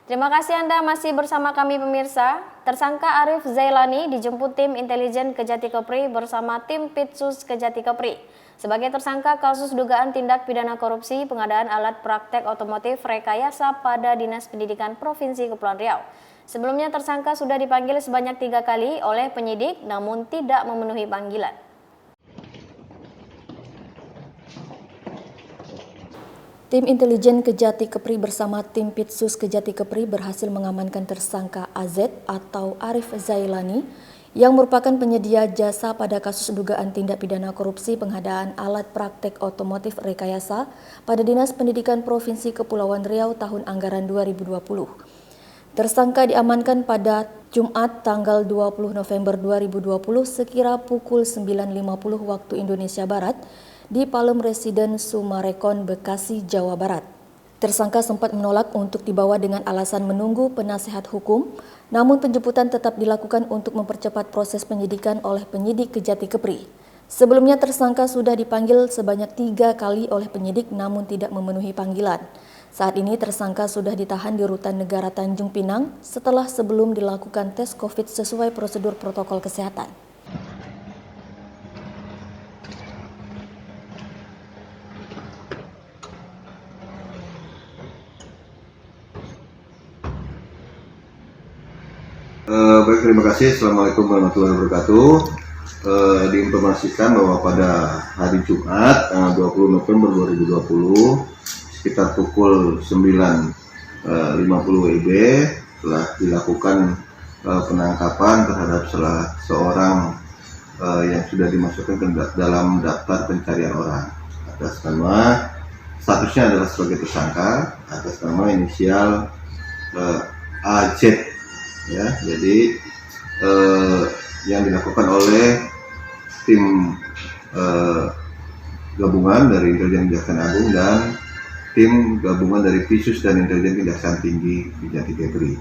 Terima kasih Anda masih bersama kami pemirsa. Tersangka Arif Zailani dijemput tim intelijen Kejati Kepri bersama tim Pitsus Kejati Kepri sebagai tersangka kasus dugaan tindak pidana korupsi pengadaan alat praktek otomotif rekayasa pada Dinas Pendidikan Provinsi Kepulauan Riau. Sebelumnya tersangka sudah dipanggil sebanyak 3 kali oleh penyidik namun tidak memenuhi panggilan. Tim intelijen Kejati Kepri bersama tim Pitsus Kejati Kepri berhasil mengamankan tersangka AZ atau Arif Zailani yang merupakan penyedia jasa pada kasus dugaan tindak pidana korupsi pengadaan alat praktek otomotif rekayasa pada Dinas Pendidikan Provinsi Kepulauan Riau tahun anggaran 2020. Tersangka diamankan pada Jumat tanggal 20 November 2020 sekira pukul 9.50 waktu Indonesia Barat di Palem Residen Sumarekon, Bekasi, Jawa Barat. Tersangka sempat menolak untuk dibawa dengan alasan menunggu penasehat hukum, namun penjemputan tetap dilakukan untuk mempercepat proses penyidikan oleh penyidik Kejati Kepri. Sebelumnya tersangka sudah dipanggil sebanyak 3 kali oleh penyidik namun tidak memenuhi panggilan. Saat ini tersangka sudah ditahan di Rutan Negara Tanjung Pinang setelah sebelum dilakukan tes COVID sesuai prosedur protokol kesehatan. Baik, terima kasih. Assalamualaikum warahmatullahi wabarakatuh. Diinformasikan bahwa pada hari Jumat, tanggal 20 November 2020, sekitar pukul 9.50 WIB, telah dilakukan penangkapan terhadap salah seorang yang sudah dimasukkan ke dalam daftar pencarian orang. Atas nama, statusnya adalah sebagai tersangka, atas nama inisial AZ. Ya, jadi yang dilakukan oleh tim gabungan dari Intelijen Kejaksaan Agung dan tim gabungan dari Pitsus dan Intelijen Kejaksaan Tinggi Kejati Kepri.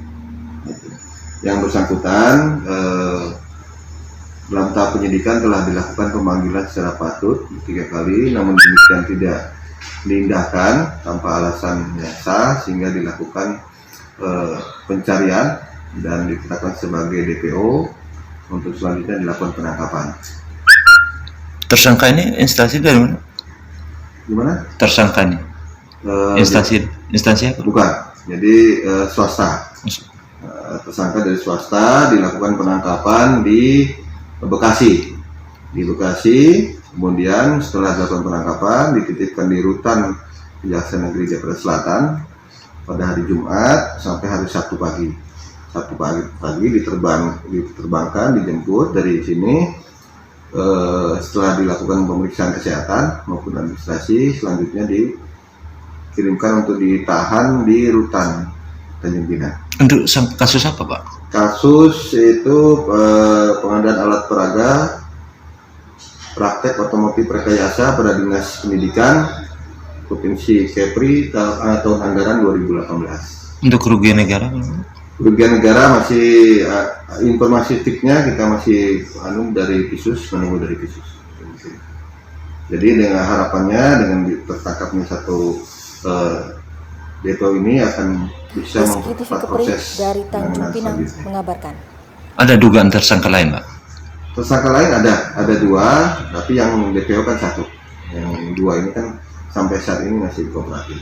Yang bersangkutan dalam tahap penyidikan telah dilakukan pemanggilan secara patut 3 kali, namun demikian tidak diindahkan tanpa alasan yang sah sehingga dilakukan pencarian dan ditetapkan sebagai DPO untuk selanjutnya dilakukan penangkapan. Tersangka ini instansi dari mana? Gimana? Tersangka ini instansi apa? Bukan, jadi swasta. Tersangka dari swasta, dilakukan penangkapan di Bekasi. Di Bekasi, kemudian setelah dilakukan penangkapan dititipkan di Rutan Kejaksaan Negeri Jakarta Selatan pada hari Jumat sampai hari Sabtu pagi. Sabtu pagi diterbangkan, dijemput dari sini. Setelah dilakukan pemeriksaan kesehatan maupun administrasi, selanjutnya dikirimkan untuk ditahan di Rutan Tanjung Pinang. Untuk kasus apa, Pak? Kasus itu pengadaan alat peraga praktek otomotif rekayasa pada Dinas Pendidikan Provinsi Kepri tahun anggaran 2018. Untuk kerugian negara? Kerugian negara masih informasi tiknya kita masih dari Pitsus, menunggu dari Pitsus. Jadi dengan harapannya dengan tertangkapnya satu DPO ini akan bisa mempercepat proses dari Tanjung Pinang mengabarkan. Ada dugaan tersangka lain, Pak? Tersangka lain ada 2, tapi yang DPO kan 1. Yang 2 ini kan sampai saat ini masih kooperatif.